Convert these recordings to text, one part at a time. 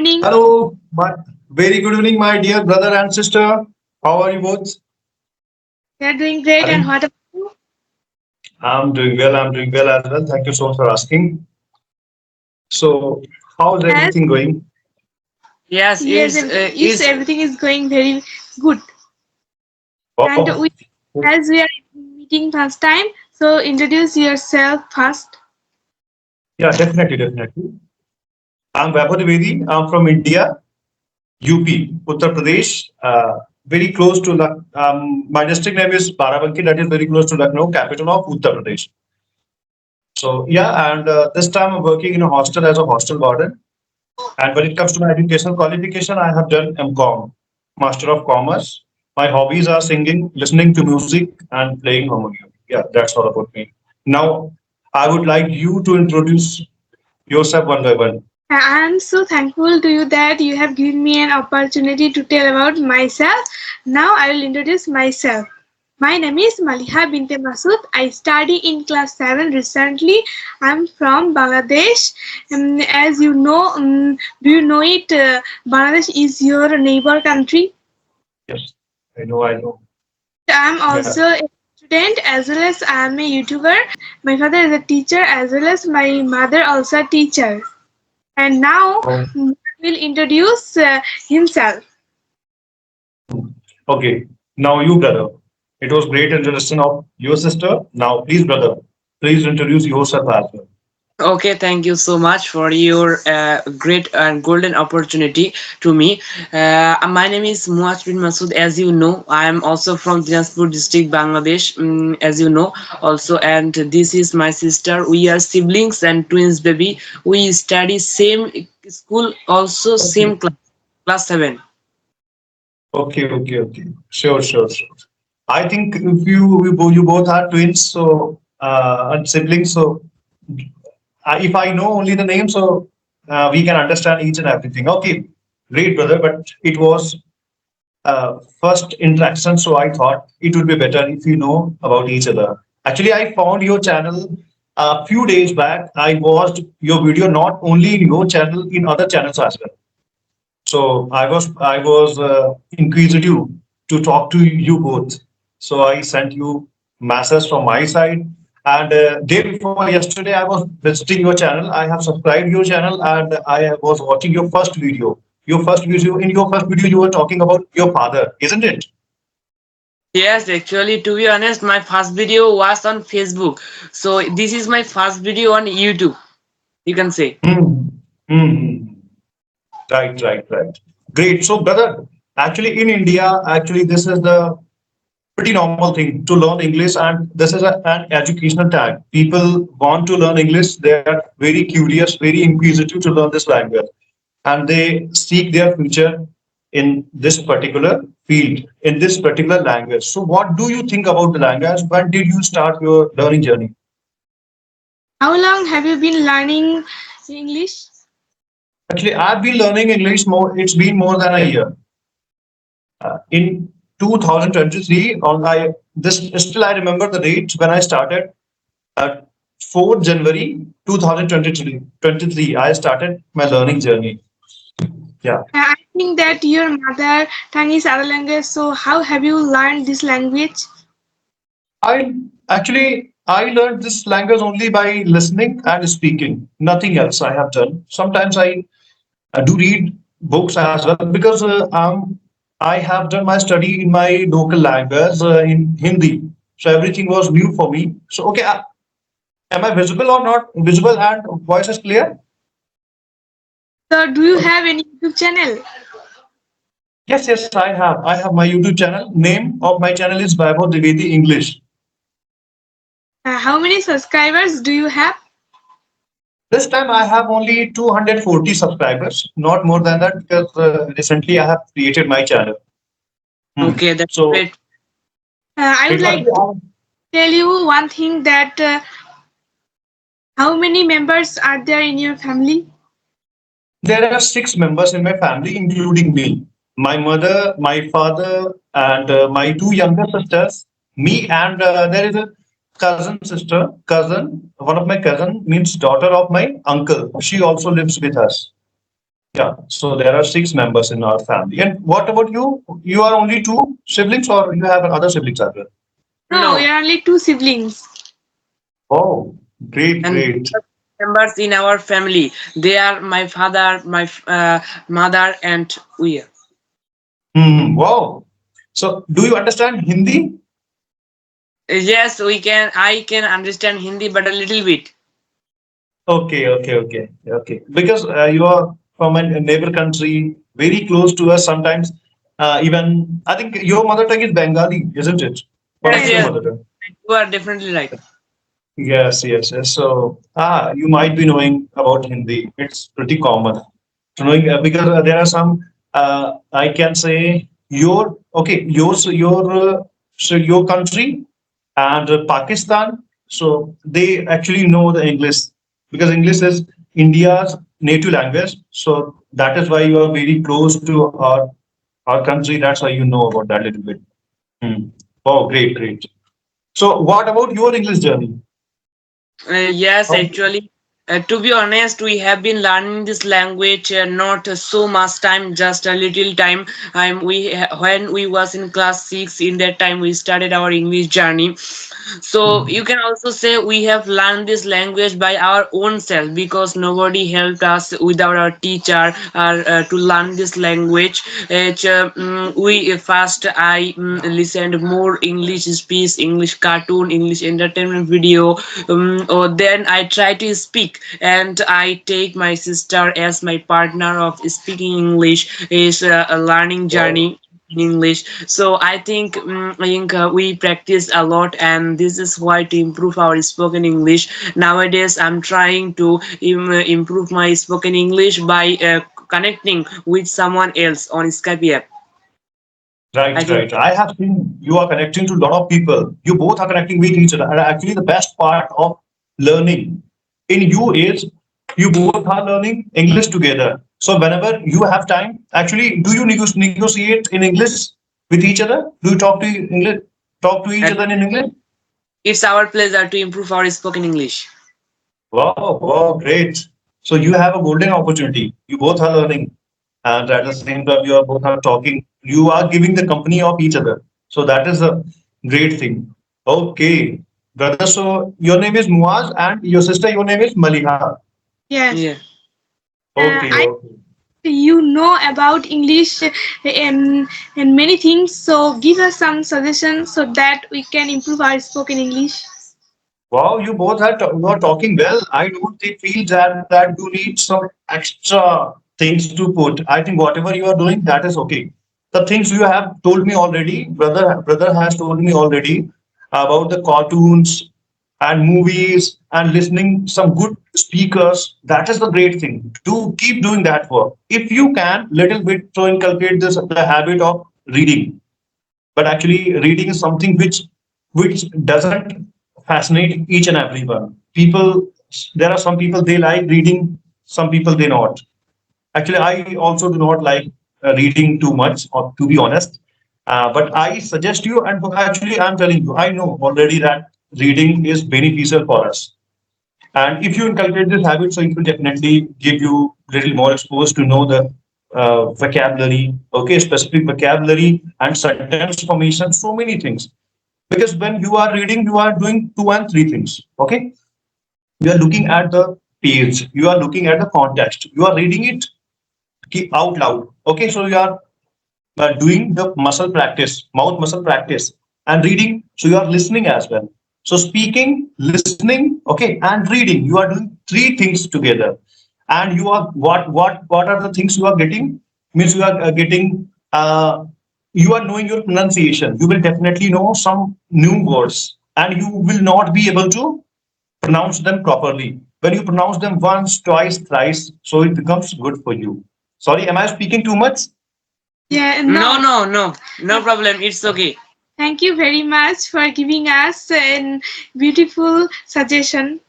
evening. Hello, very good evening, my dear brother and sister. How are you both? We are doing great, I and think what about you? I'm doing well. I'm doing well as well. Thank you so much for asking. So, how's Yes, everything going? Yes, yes, everything is going very good. And Oh, as we are meeting first time, so introduce yourself first. yeah, definitely, definitely. I'm Vaibhav Dwivedi. I'm from India, UP, Uttar Pradesh. Very close to my district name is Barabanki. That is very close to Lucknow, capital of Uttar Pradesh. So yeah, and this time I'm working in a hostel as a hostel warden. And when it comes to my educational qualification, I have done MCOM, Master of Commerce. My hobbies are singing, listening to music, and playing harmonium. Yeah, that's all about me. Now, I would like you to introduce yourself one by one. I am so thankful to you that you have given me an opportunity to tell about myself. Now I will introduce myself. My name is Maliha Binte Masood. I study in class 7 recently. I'm from Bangladesh. As you know, do you know it? Bangladesh is your neighbor country. Yes, I know, I know. I'm Yeah. also a student as well as I'm a YouTuber. My father is a teacher as well as my mother also a teacher. And now Oh, will introduce himself. okay. Now you, brother. It was great introduction of your sister. Now, please, brother, please introduce yourself as well. okay. Thank you so much for your great and golden opportunity to me. My name is Muaz bin Masood. As you know, I am also from Dinajpur district, Bangladesh. As you know, also, and this is my sister. We are siblings and twins, baby. We study same school, also Okay. same class, class 7. Okay, okay, okay. Sure, sure, sure. I think if you both are twins, so and siblings, so if I know only the name, so we can understand each and everything. Okay, great, brother. But it was first interaction, so I thought it would be better if you know about each other. Actually, I found your channel a few days back. I watched your video not only in your channel, in other channels as well. So I was inquisitive to talk to you both. So I sent you messages from my side. And day before yesterday, I was visiting your channel. I have subscribed your channel and I was watching your first video. Your first video. In your first video, you were talking about your father, isn't it? Yes, actually, to be honest, my first video was on Facebook. So this is my first video on YouTube, you can say. Hmm. Hmm. Right, right, right. Great. So, brother, actually in India, actually this is the pretty normal thing to learn English, and this is an educational tag. People want to learn English. They are very curious, very inquisitive to learn this language, and they seek their future in this particular field, in this particular language. So, what do you think about the language? When did you start your learning journey? How long have you been learning English? Actually, I've been learning English more. It's been more than a year. In 2023, on I this still I remember the date when I started. 4th January 2023, I started my learning journey. Yeah. I think that your mother tongue is other language. So how have you learned this language? I I learned this language only by listening and speaking. Nothing else I have done. Sometimes I do read books as well because I have done my study in my local language in Hindi. So everything was new for me. So okay, am I visible or not? Visible and voice is clear? So do you have any YouTube channel? Yes, yes, I have. I have my YouTube channel. Name of my channel is Vaibhav Dwivedi English. How many subscribers do you have? This time I have only 240 subscribers, not more than that, because recently I have created my channel. Okay, that's So great. I would it like to was. tell you one thing that how many members are there in your family? There are 6 members in my family, including me. My mother, my father, and my 2 younger sisters. Me and there is a cousin sister. Cousin, one of my cousin means daughter of my uncle. She also lives with us. Yeah, so there are six members in our family. And what about you? You are only two siblings, or you have other siblings as well? No, we No, are only two siblings. Oh, great, and great. members in our family. They are my father, my mother, and we. Wow. So, do you understand Hindi? Yes, we can. I can understand Hindi, but a little bit. Okay. Because you are from a neighbor country, very close to us. Sometimes, even I think your mother tongue is Bengali, isn't it? What Yes, is your Yes. yes, mother tongue? you are definitely right. Yes. So, you might be knowing about Hindi. It's pretty common to knowing because there are some. I can say your country and Pakistan. So they actually know the English because English is India's native language. So that is why you are very close to our country. That's why you know about that little bit. Hmm. Oh, great. So what about your English journey? Yes, How- actually, to be honest, we have been learning this language not so much time, just a little time. When we was in class six, in that time we started our English journey. So you can also say we have learned this language by our own self because nobody helped us without our teacher to learn this language. We first I listened more English speech, English cartoon, English entertainment video. Then I try to speak, and I take my sister as my partner of speaking English. Is a learning Wow. journey in English. So I think we practice a lot, and this is why to improve our spoken English. Nowadays, I'm trying to improve my spoken English by connecting with someone else on Skype app. I think Right. I have seen you are connecting to a lot of people. You both are connecting with each other. And actually, the best part of learning in you is you both are learning English together. So whenever you have time, actually, do you negotiate in English with each other? Do you talk to each uh, other in English? it's our pleasure to improve our spoken English. Wow, great. So you have a golden opportunity. You both are learning, and at the same time, you are both are talking. You are giving the company of each other. So that is a great thing. Okay, brother. So your name is Muaz, and your sister, your name is Maliha. Yes. Yeah. Okay, I okay. you know about English and many things. So give us some suggestions so that we can improve our spoken English. Wow, you are talking well. I don't feel that you need some extra things to put. I think whatever you are doing, that is okay. The things you have told me already, brother has told me already about the cartoons and movies and listening some good speakers. That is the great thing. Do keep doing that work. If you can, little bit to inculcate this the habit of reading, but actually reading is something which doesn't fascinate each and everyone. People, there are some people they like reading, some people they not. Actually, I also do not like reading too much, or to be honest. But I suggest you, and actually, I'm telling you, I know already that reading is beneficial for us. And if you inculcate this habit, so it will definitely give you little more exposed to know the vocabulary, okay, specific vocabulary and sentence formation, so many things. Because when you are reading, you are doing two and three things, okay? You are looking at the page, you are looking at the context, you are reading it out loud, okay? So you are doing the muscle practice, mouth muscle practice, and reading. So you are listening as well. So speaking, listening, okay, and reading. You are doing three things together, and you are what are the things you are getting? Means you are getting. You are knowing your pronunciation. You will definitely know some new words, and you will not be able to pronounce them properly. When you pronounce them once, twice, thrice, so it becomes good for you. Sorry, am I speaking too much? Yeah, No, no. no, no, no problem. It's okay. Thank you very much for giving us a beautiful suggestion.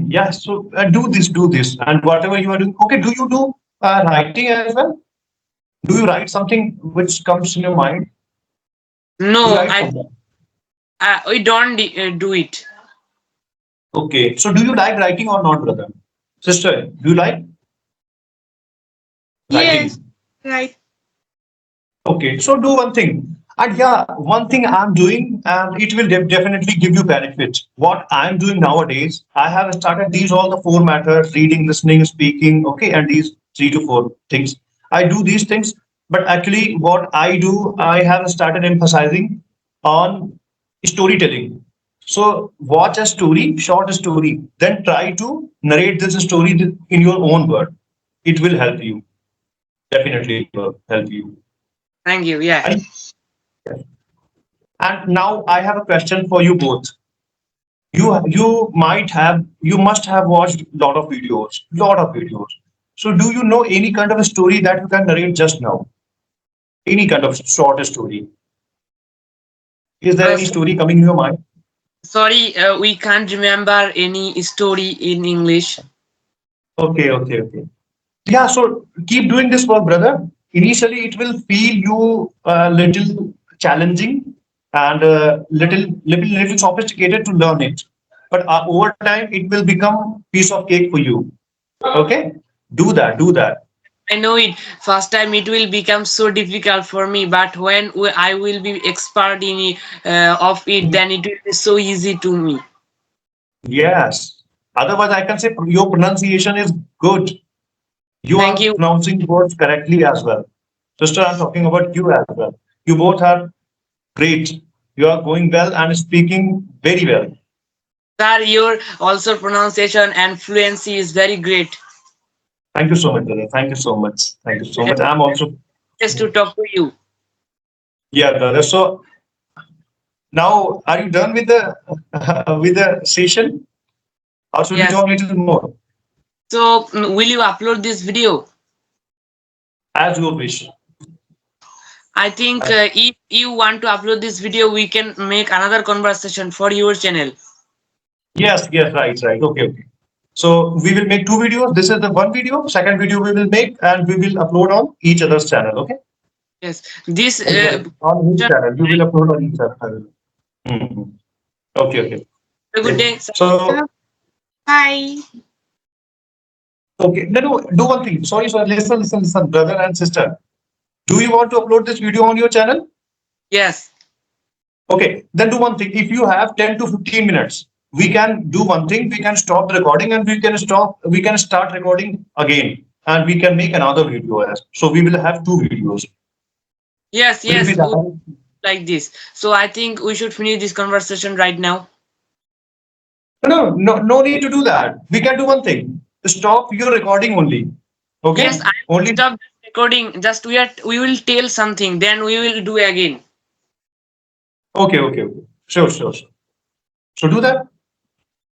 Yeah, so do this, and whatever you are doing. Okay, do you do writing as well? Do you write something which comes in your mind? Do you No, write something? we don't do it. Okay, so do you like writing or not, brother? Sister, do you like? Yes. writing. Right. Okay, so do one thing. And yeah, one thing I'm doing, and it will definitely give you benefit. What I'm doing nowadays, I have started these all the four matters: reading, listening, speaking. Okay, and these three to four things. I do these things, but actually, what I do, I have started emphasizing on storytelling. So watch a story, short story, then try to narrate this story in your own word. It will help you. Definitely help you. Thank you. Yeah. And And now I have a question for you both. You must have watched lot of videos. So do you know any kind of a story that you can narrate just now? Any kind of short story? Is there Uh, any so- story coming in your mind? Sorry, we can't remember any story in English. Okay. Yeah, so keep doing this work, brother. Initially, it will feel you a little challenging and little sophisticated to learn it. But over time, it will become piece of cake for you. Okay, do that. I know it. First time it will become so difficult for me, but when I will be expert in of it, then it will be so easy to me. Yes. Otherwise, I can say your pronunciation is good. You Thank are you. pronouncing words correctly as well. Sister, I'm talking about you as well. You both are great. You are going well and speaking very well. Sir, your also pronunciation and fluency is very great. Thank you so much, brother. Thank you so much. Thank you so much. I'm also, Just to talk to you. yeah, brother. So now, are you done with the with the session, or should we Yes. talk a little more? So, will you upload this video? As you wish. I think if you want to upload this video, we can make another conversation for your channel. Yes, right. Okay. So we will make two videos. This is the one video. Second video we will make and we will upload on each other's channel. Okay. Yes. This. On his channel, we will upload on each channel. Mhm. Okay. A good Great. day. So Bye. okay, no, do one thing. Sorry. Listen, brother and sister. Do you want to upload this video on your channel? Yes. Okay, then do one thing. If you have 10 to 15 minutes, we can do one thing. We can stop the recording and we can start recording again and we can make another video as. So we will have two videos. Yes. Will it be Yes. done? Like this. So I think we should finish this conversation right now. No need to do that. We can do one thing. Stop your recording only. Yes, Okay? I Only stop the recording. Just we will tell something. Then we will do again. okay. Sure. So do that.